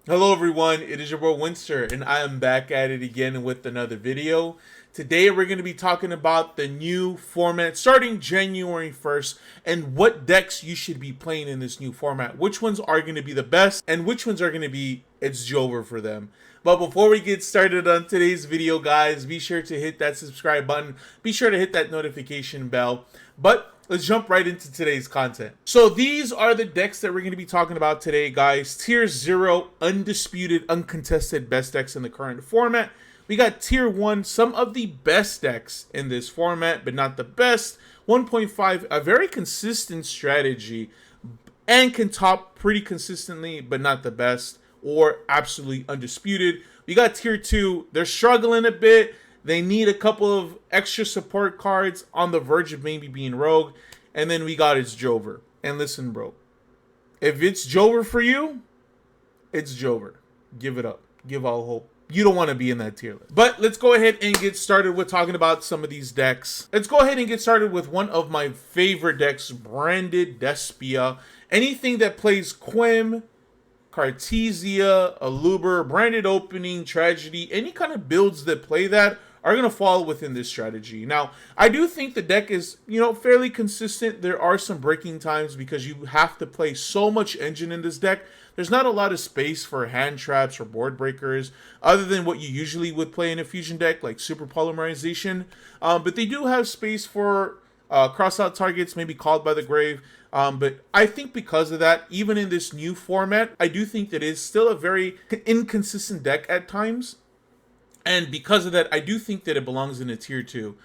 Hello everyone, it is your boy Winster, and I am back at it again with another video. Today we're going to be talking about the new format starting January 1st and what decks you should be playing in this new format. Which ones are going to be the best and which ones are going to be it's Jover for them. But before we get started on today's video, guys, be sure to hit that subscribe button. Be sure to hit that notification bell. But let's jump right into today's content. So these are the decks that we're going to be talking about today, guys. Tier 0, undisputed, uncontested best decks in the current format. We got Tier 1, some of the best decks in this format, but not the best. 1.5, a very consistent strategy and can top pretty consistently, but not the best, or absolutely undisputed. We got Tier 2, they're struggling a bit. They need a couple of extra support cards on the verge of maybe being rogue. And then we got it's Jover. And listen, bro. If it's Jover for you, it's Jover. Give it up. Give all hope. You don't want to be in that tier list. But let's go ahead and get started with talking about some of these decks. Let's go ahead and get started with one of my favorite decks, Branded Despia. Anything that plays Quim, Cartesia, Aluber, Branded Opening, Tragedy, any kind of builds that play that are going to fall within this strategy. Now, I do think the deck is, fairly consistent. There are some breaking times because you have to play so much engine in this deck. There's not a lot of space for hand traps or board breakers other than what you usually would play in a fusion deck like Super Polymerization. But they do have space for cross-out targets, maybe Called by the Grave. But I think because of that, even in this new format, I do think that it's still a very inconsistent deck at times. And because of that, I do think that it belongs in a tier 2.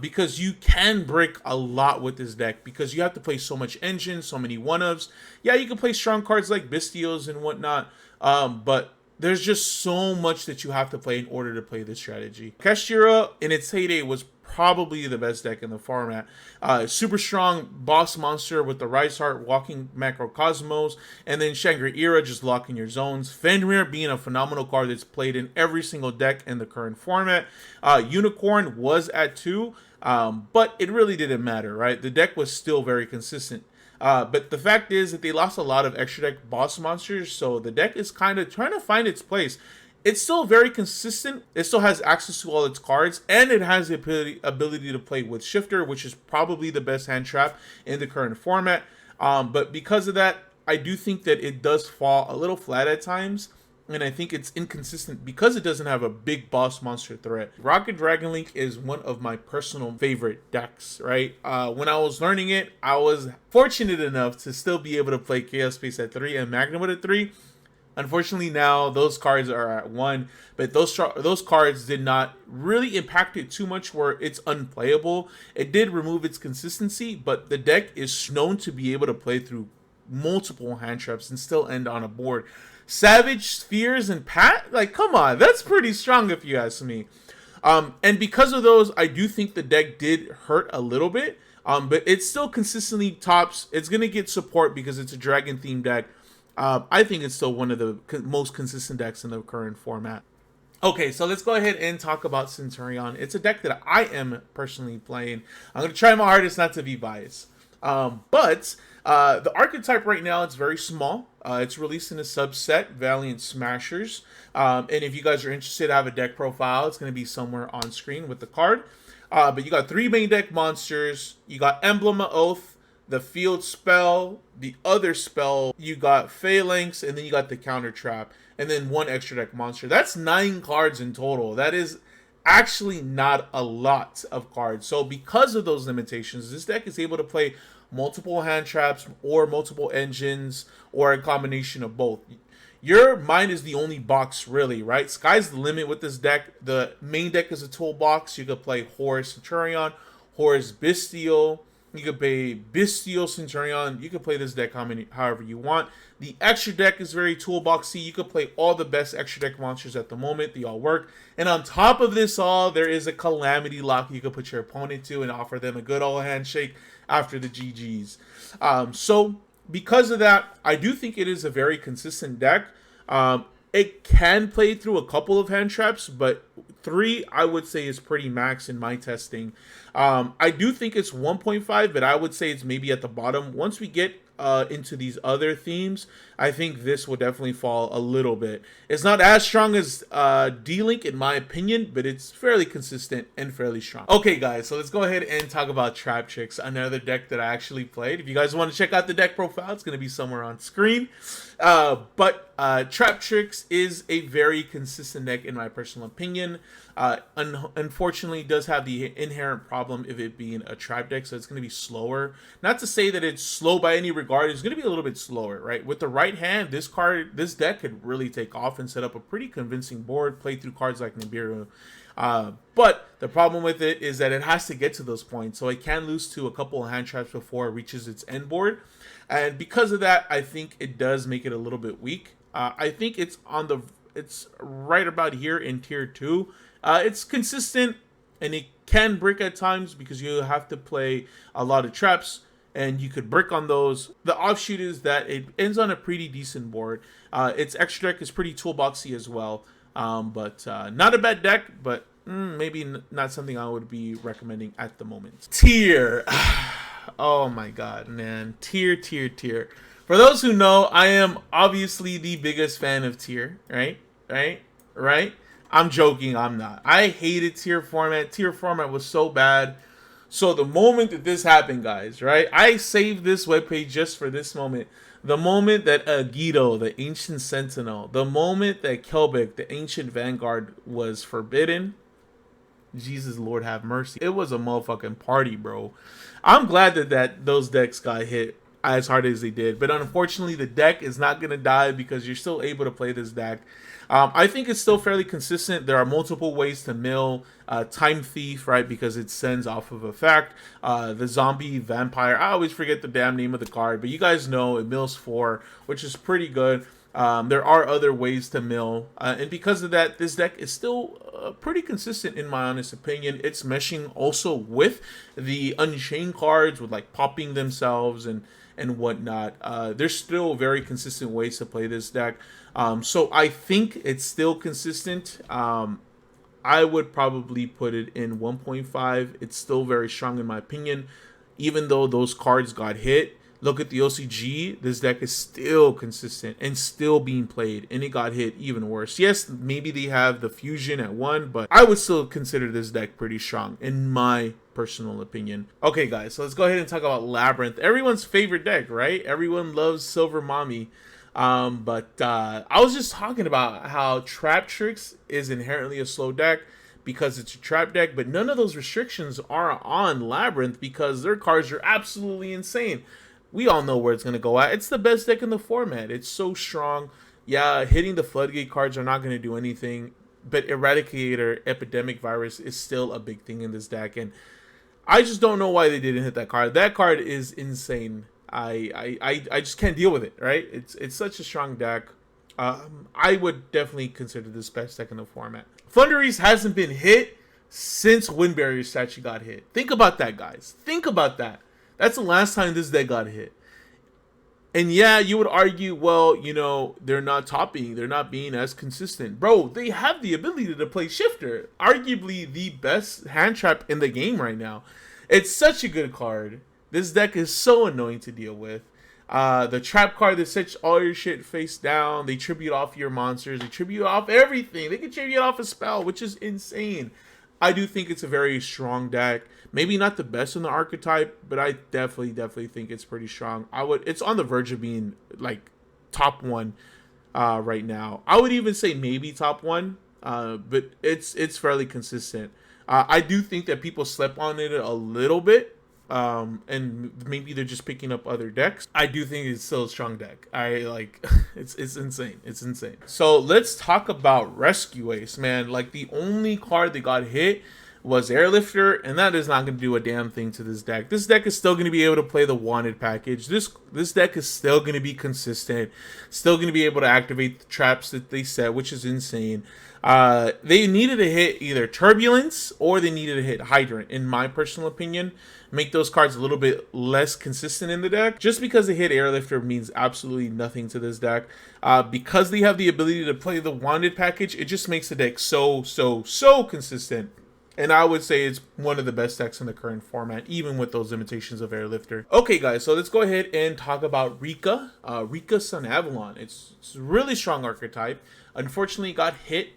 Because you can break a lot with this deck because you have to play so much engine, so many one-ofs. Yeah, you can play strong cards like Bystials and whatnot, but there's just so much that you have to play in order to play this strategy. Cira in its heyday was probably the best deck in the format. Super strong boss monster with the Rise Heart, Walking Macrocosmos, and then Shangri-Ira just locking your zones. Fenrir being a phenomenal card that's played in every single deck in the current format. Unicorn was at 2, but it really didn't matter, right? The deck was still very consistent. But the fact is that they lost a lot of extra deck boss monsters, so the deck is kind of trying to find its place. It's still very consistent. It still has access to all its cards, and it has the ability to play with Shifter, which is probably the best hand trap in the current format. But because of that, I do think that it does fall a little flat at times, and I think it's inconsistent because it doesn't have a big boss monster threat. Rocket Dragon Link is one of my personal favorite decks, right? When I was learning it, I was fortunate enough to still be able to play Chaos Space at 3 and Magnum at 3. Unfortunately, now those cards are at 1, but those cards did not really impact it too much where it's unplayable. It did remove its consistency, but the deck is known to be able to play through multiple hand traps and still end on a board. Savage, Spheres, and Pat? Like, come on, that's pretty strong if you ask me. And because of those, I do think the deck did hurt a little bit, but it still consistently tops. It's going to get support because it's a dragon-themed deck. I think it's still one of the most consistent decks in the current format. Okay, so let's go ahead and talk about Centurion. It's a deck that I am personally playing. I'm going to try my hardest not to be biased. But the archetype right now, it's very small. It's released in a subset, Valiant Smashers. And if you guys are interested, I have a deck profile. It's going to be somewhere on screen with the card. But you got 3 main deck monsters. You got Emblem of Oath, the field spell, the other spell, you got Phalanx, and then you got the counter trap, and then 1 extra deck monster. That's 9 cards in total. That is actually not a lot of cards. So because of those limitations, this deck is able to play multiple hand traps or multiple engines or a combination of both. Your mind is the only box, really, right? Sky's the limit with this deck. The main deck is a toolbox. You could play Horus Centurion, Horus Bystial. You could play Bystial Centurion. You could play this deck however you want. The extra deck is very toolboxy. You could play all the best extra deck monsters at the moment. They all work. And on top of this all, there is a Calamity Lock you could put your opponent to and offer them a good old handshake after the GGs. So because of that, I do think it is a very consistent deck. It can play through a couple of hand traps, but 3 I would say is pretty max in my testing. I do think it's 1.5, but I would say it's maybe at the bottom. Once we get into these other themes, I think this will definitely fall a little bit. It's not as strong as D-Link in my opinion, but it's fairly consistent and fairly strong. Okay guys, so let's go ahead and talk about Trap Tricks, another deck that I actually played. If you guys want to check out the deck profile, it's going to be somewhere on screen. But Trap Tricks is a very consistent deck in my personal opinion. Unfortunately, it does have the inherent problem of it being a trap deck, so it's going to be slower. Not to say that it's slow by any regard, it's going to be a little bit slower, right? With the right hand, this deck could really take off and set up a pretty convincing board, play through cards like Nibiru. But the problem with it is that it has to get to those points, so it can lose to a couple of hand traps before it reaches its end board. And because of that, I think it does make it a little bit weak. I think it's right about here in tier 2. It's consistent and it can brick at times because you have to play a lot of traps and you could brick on those. The offshoot is that it ends on a pretty decent board. Its extra deck is pretty toolboxy as well, but not a bad deck, but maybe not something I would be recommending at the moment. Tier. Oh my god, man. Tier. For those who know, I am obviously the biggest fan of tier, right? I'm joking, I'm not. I hated tier format. Tier format was so bad. So the moment that this happened, guys, right? I saved this webpage just for this moment. The moment that Agido, the Ancient Sentinel, the moment that Kelbeck, the Ancient Vanguard, was forbidden, Jesus Lord have mercy. It was a motherfucking party, bro. I'm glad that those decks got hit as hard as they did, but unfortunately the deck is not going to die because you're still able to play this deck. I think it's still fairly consistent. There are multiple ways to mill. Time Thief, right, because it sends off of effect. The Zombie Vampire, I always forget the damn name of the card, but you guys know it mills 4, which is pretty good. There are other ways to mill, and because of that, this deck is still pretty consistent in my honest opinion. It's meshing also with the Unchained cards, with like popping themselves and whatnot. There's still very consistent ways to play this deck. So I think it's still consistent. I would probably put it in 1.5. It's still very strong in my opinion, even though those cards got hit. Look at the OCG. This deck is still consistent and still being played, and it got hit even worse. Yes, maybe they have the fusion at 1, but I would still consider this deck pretty strong in my personal opinion. Okay, guys, so let's go ahead and talk about Labyrinth. Everyone's favorite deck, right? Everyone loves Silver Mommy. But I was just talking about how Trap Tricks is inherently a slow deck because it's a trap deck, but none of those restrictions are on Labyrinth because their cards are absolutely insane. We all know where it's going to go at. It's the best deck in the format. It's so strong. Yeah, hitting the Floodgate cards are not going to do anything, but Eradicator, Epidemic Virus is still a big thing in this deck, and I just don't know why they didn't hit that card. That card is insane. I just can't deal with it, right? It's such a strong deck. I would definitely consider this best deck in the format. Thunderies hasn't been hit since Wind Barrier statue got hit. Think about that, guys. Think about that. That's the last time this deck got hit. And yeah, you would argue, well, you know, they're not topping. They're not being as consistent. Bro, they have the ability to play Shifter. Arguably the best hand trap in the game right now. It's such a good card. This deck is so annoying to deal with. The trap card that sets all your shit face down. They tribute off your monsters. They tribute off everything. They can tribute off a spell, which is insane. I do think it's a very strong deck. Maybe not the best in the archetype, but I definitely think it's pretty strong. It's on the verge of being like top 1 right now. I would even say maybe top 1, but it's fairly consistent. I do think that people slept on it a little bit, and maybe they're just picking up other decks. I do think it's still a strong deck. It's insane. It's insane. So let's talk about Rescue Ace, man. Like, the only card that got hit was Airlifter, and that is not going to do a damn thing to this deck. This deck is still going to be able to play the Wanted package. This deck is still going to be consistent, still going to be able to activate the traps that they set, which is insane. They needed to hit either Turbulence or they needed to hit Hydrant, in my personal opinion. Make those cards a little bit less consistent in the deck. Just because they hit Airlifter means absolutely nothing to this deck. Because they have the ability to play the Wanted package, it just makes the deck so consistent. And I would say it's one of the best decks in the current format, even with those limitations of Airlifter. Okay, guys, so let's go ahead and talk about Rika. Rika Sun Avalon. It's a really strong archetype. Unfortunately, got hit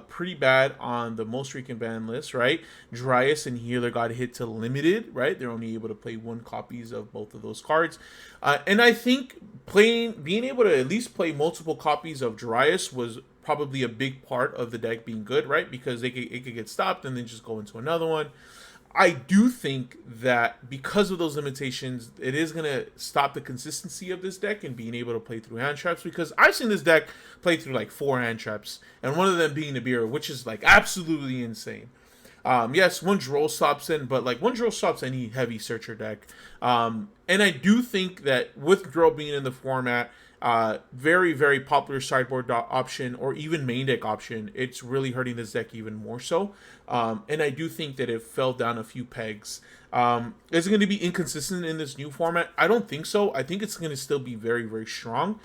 pretty bad on the most recent ban list, right? Dryas and Healer got hit to limited, right? They're only able to play 1 copies of both of those cards. And I think being able to at least play multiple copies of Dryas was probably a big part of the deck being good, right? Because it could get stopped and then just go into another one. I do think that because of those limitations, it is going to stop the consistency of this deck and being able to play through hand traps, because I've seen this deck play through like 4 hand traps, and one of them being Nibiru, which is like absolutely insane. Yes, one draw stops in, but like one draw stops any heavy searcher deck. And I do think that with draw being in the format, very, very popular sideboard option or even main deck option, it's really hurting this deck even more so. And I do think that it fell down a few pegs. Is it going to be inconsistent in this new format? I don't think so. I think it's going to still be very, very strong.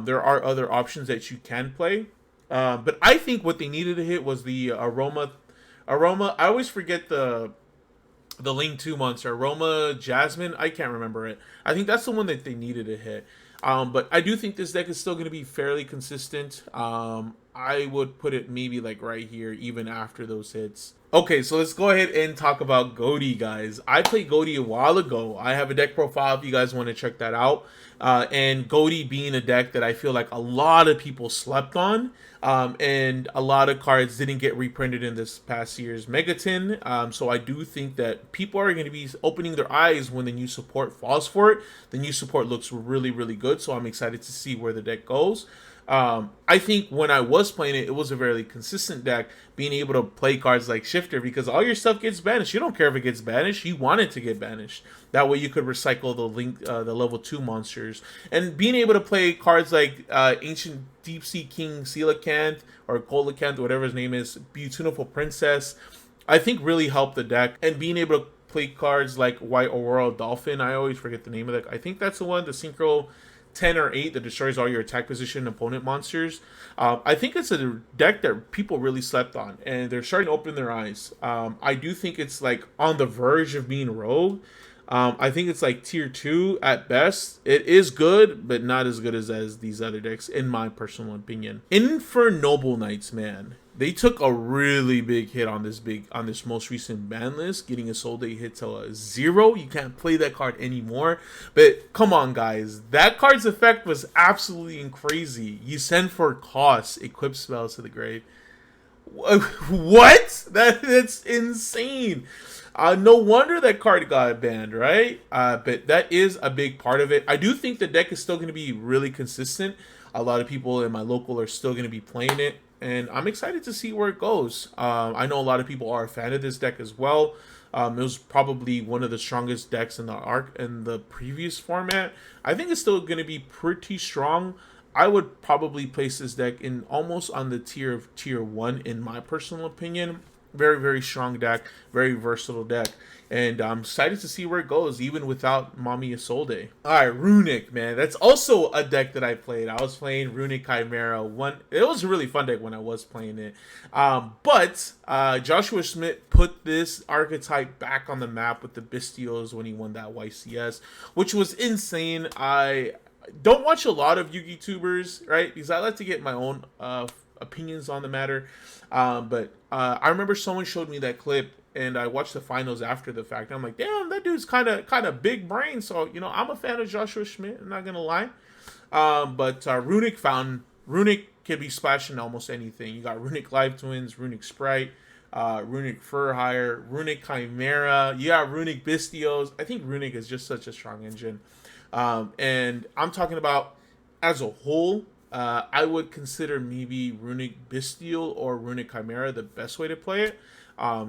There are other options that you can play. But I think what they needed to hit was the Aroma. I always forget the Link 2 monster. Aroma Jasmine. I can't remember it. I think that's the one that they needed to hit. But I do think this deck is still going to be fairly consistent. I would put it maybe like right here, even after those hits. Okay, so let's go ahead and talk about Goaty, guys. I played Goaty a while ago. I have a deck profile if you guys want to check that out. And Goaty being a deck that I feel like a lot of people slept on. And a lot of cards didn't get reprinted in this past year's Megaton. So I do think that people are going to be opening their eyes when the new support falls for it. The new support looks really, really good. So I'm excited to see where the deck goes. I think when I was playing it, it was a very consistent deck, being able to play cards like Shifter, because all your stuff gets banished. You don't care if it gets banished. You want it to get banished. That way you could recycle the level 2 monsters. And being able to play cards like Ancient Deep Sea King Coelacanth, or Coelacanth, whatever his name is, Beautiful Princess, I think really helped the deck. And being able to play cards like White Aurora Dolphin, I always forget the name of that. I think that's the one, the Synchro 10 or 8 that destroys all your attack position opponent monsters. I think it's a deck that people really slept on, and they're starting to open their eyes. I do think it's like on the verge of being rogue. I think it's like tier 2 at best. It is good, but not as good as these other decks, in my personal opinion. Noble Knights, man. They took a really big hit on this most recent ban list, getting a Soul Day hit to a 0. You can't play that card anymore. But come on, guys, that card's effect was absolutely crazy. You send for cost, equip spells to the grave. What? That's insane. No wonder that card got banned, right? But that is a big part of it. I do think the deck is still going to be really consistent. A lot of people in my local are still going to be playing it, and I'm excited to see where it goes. I know a lot of people are a fan of this deck as well. It was probably one of the strongest decks in the previous format. I think it's still going to be pretty strong. I would probably place this deck in almost on the tier 1 in my personal opinion. Very, very strong deck, very versatile deck, and I'm excited to see where it goes, even without Mommy Isolde. Alright, Runic, man. That's also a deck that I played. I was playing Runic Chimera. It was a really fun deck when I was playing it. But Joshua Schmidt put this archetype back on the map with the Bestials when he won that YCS, which was insane. I don't watch a lot of Yu-Gi tubers, right? Because I like to get my own opinions on the matter. But I remember someone showed me that clip, and I watched the finals after the fact. I'm like, damn, that dude's kind of big brain. So, you know, I'm a fan of Joshua Schmidt. I'm not gonna lie. But Runic can be splashed in almost anything. You got Runic Live Twins, Runic Sprite, Runic Fur Hire, Runic Chimera. You got Runic Bestios. I think Runic is just such a strong engine. And I'm talking about as a whole. I would consider maybe Runic Bestial or Runic Chimera the best way to play it.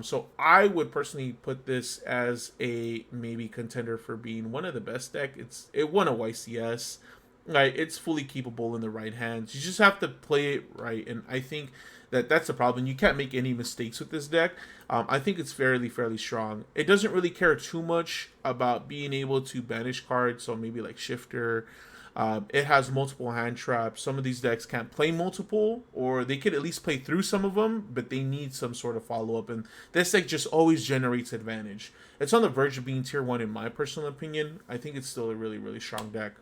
So I would personally put this as a maybe contender for being one of the best deck. It won a YCS. Right, it's fully capable in the right hands. You just have to play it right, and I think that's the problem. You can't make any mistakes with this deck. I think it's fairly strong. It doesn't really care too much about being able to banish cards, so maybe like Shifter, It has multiple hand traps. Some of these decks can't play multiple, or they could at least play through some of them, but they need some sort of follow-up, and this deck just always generates advantage. It's on the verge of being tier 1 in my personal opinion. I think it's still a really, really strong deck.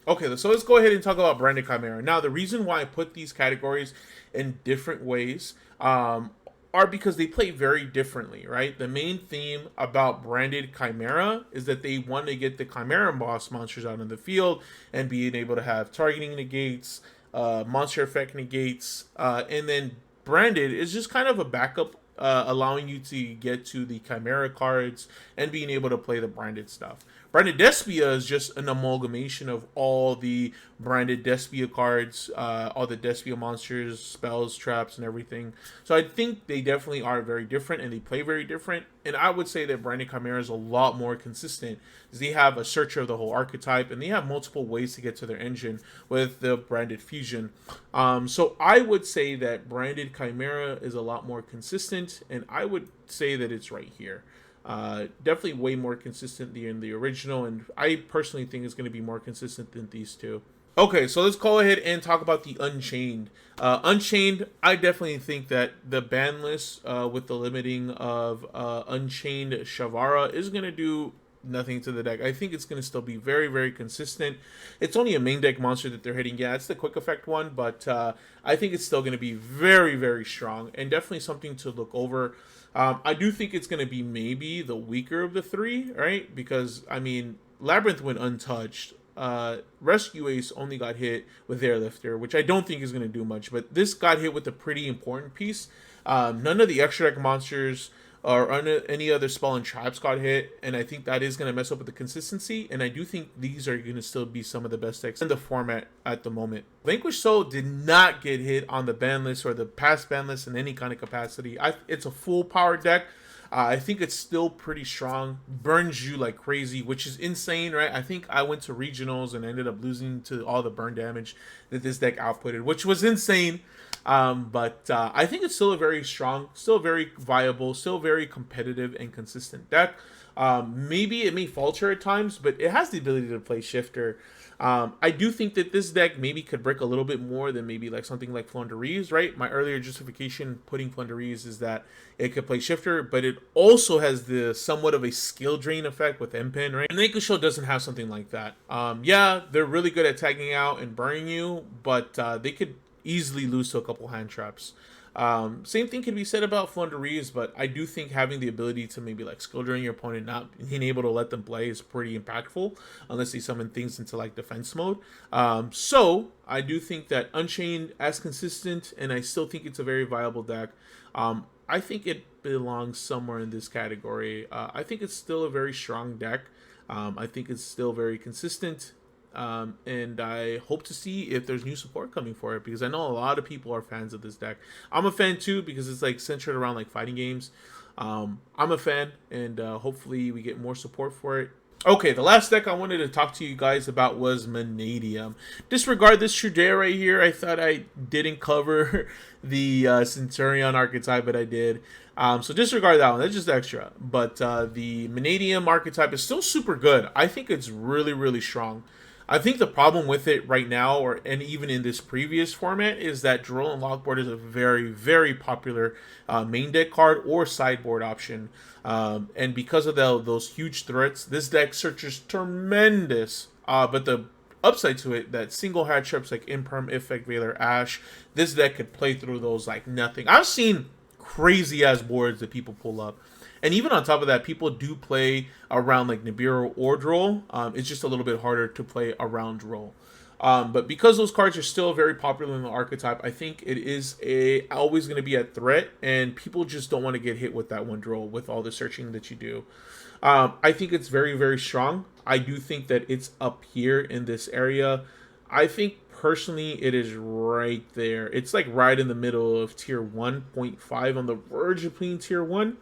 Okay, so let's go ahead and talk about Branded Chimera. Now, the reason why I put these categories in different ways are because they play very differently, right? The main theme about Branded Chimera is that they want to get the Chimera boss monsters out in the field and being able to have targeting negates, monster effect negates, and then Branded is just kind of a backup, allowing you to get to the Chimera cards and being able to play the branded stuff. Branded Despia is just an amalgamation of all the branded Despia cards, all the Despia monsters, spells, traps, and everything. So I think they definitely are very different and they play very different. And I would say that Branded Chimera is a lot more consistent because they have a searcher of the whole archetype and they have multiple ways to get to their engine with the branded fusion. So I would say that Branded Chimera is a lot more consistent, and I would say that it's right here. Definitely way more consistent than the original, and I personally think it's going to be more consistent than these two. Okay, so let's go ahead and talk about the Unchained. Unchained, I definitely think that the ban list with the limiting of Unchained Shavara is going to do nothing to the deck. I think it's going to still be very, very consistent. It's only a main deck monster that they're hitting. Yeah, it's the quick effect one, but I think it's still going to be very, very strong and definitely something to look over. I do think it's going to be maybe the weaker of the three, right? Because, I mean, Labyrinth went untouched. Rescue Ace only got hit with Airlifter, which I don't think is going to do much, but this got hit with a pretty important piece. None of the extra deck monsters or any other spell and traps got hit, and I think that is going to mess up with the consistency, and I do think these are going to still be some of the best decks in the format at the moment. Vanquish Soul did not get hit on the ban list or the past ban list in any kind of capacity. It's a full power deck. I think it's still pretty strong. Burns you like crazy, which is insane, right? I think I went to regionals and ended up losing to all the burn damage that this deck outputted, which was insane. But I think it's still a very strong, still very viable, still very competitive and consistent deck. Maybe it may falter at times, but it has the ability to play Shifter. I do think that this deck maybe could break a little bit more than maybe like something like Floowandereeze, right? My earlier justification putting Floowandereeze is that it could play Shifter, but it also has the somewhat of a skill drain effect with M-Pen, right? And Vanquish doesn't have something like that. Yeah, they're really good at tagging out and burning you, but they could easily lose to a couple hand traps. Same thing can be said about Floowandereeze, but I do think having the ability to maybe like skill drain your opponent, not being able to let them play, is pretty impactful unless they summon things into like defense mode. So I do think that Unchained as consistent, and I still think it's a very viable deck. I think it belongs somewhere in this category. I think it's still a very strong deck. I think it's still very consistent. And I hope to see if there's new support coming for it, because I know a lot of people are fans of this deck. I'm a fan too, because it's like centered around like fighting games. I'm a fan, and hopefully we get more support for it. Okay, the last deck I wanted to talk to you guys about was Manium. Disregard this Trudea right here. I thought I didn't cover the Centurion archetype, but I did. So disregard that one. That's just extra. But the Manium archetype is still super good. I think it's really, really strong. I think the problem with it right now, and even in this previous format, is that Droll and Lockboard is a very, very popular main deck card or sideboard option. And because of those huge threats, this deck searches tremendous. But the upside to it, that single hat traps like Imperm, Effect, Veiler, Ash, this deck could play through those like nothing. I've seen crazy ass boards that people pull up. And even on top of that, people do play around like Nibiru or Droll. It's just a little bit harder to play around Droll. But because those cards are still very popular in the archetype, I think it is always going to be a threat, and people just don't want to get hit with that one Droll with all the searching that you do. I think it's very, very strong. I do think that it's up here in this area. I think personally it is right there. It's like right in the middle of tier 1.5, on the verge between tier 1.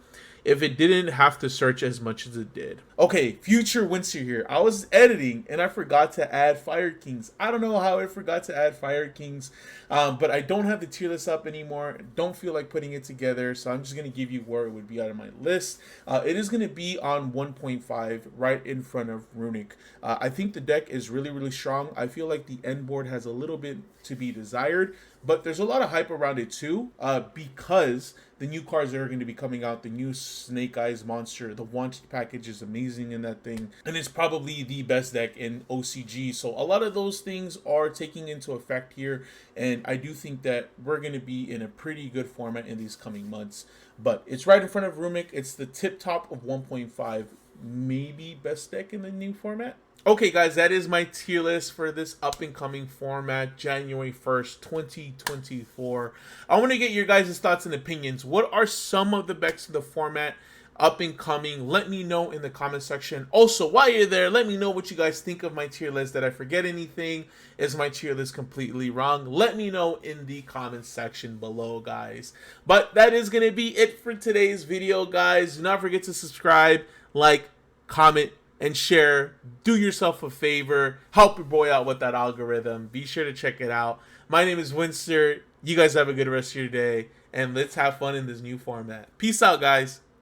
if it didn't have to search as much as it did. Okay, future Winster here. I was editing and I forgot to add Fire Kings. I don't know how I forgot to add Fire Kings, but I don't have the tier list up anymore. Don't feel like putting it together, so I'm just going to give you where it would be out of my list. It is going to be on 1.5, right in front of Runic. I think the deck is really, really strong. I feel like the end board has a little bit to be desired, but there's a lot of hype around it too, because the new cards that are going to be coming out, the new Snake Eyes monster, the Wanted package is amazing in that thing, and it's probably the best deck in OCG. So a lot of those things are taking into effect here, and I do think that we're going to be in a pretty good format in these coming months. But it's right in front of Runic. It's the tip top of 1.5, maybe best deck in the new format. Okay, guys, that is my tier list for this up-and-coming format, January 1st, 2024. I want to get your guys' thoughts and opinions. What are some of the decks in the format up-and-coming? Let me know in the comment section. Also, while you're there, let me know what you guys think of my tier list. Did I forget anything? Is my tier list completely wrong? Let me know in the comment section below, guys. But that is going to be it for today's video, guys. Do not forget to subscribe, like, comment, and share. Do yourself a favor. Help your boy out with that algorithm. Be sure to check it out. My name is Winster. You guys have a good rest of your day. And let's have fun in this new format. Peace out, guys.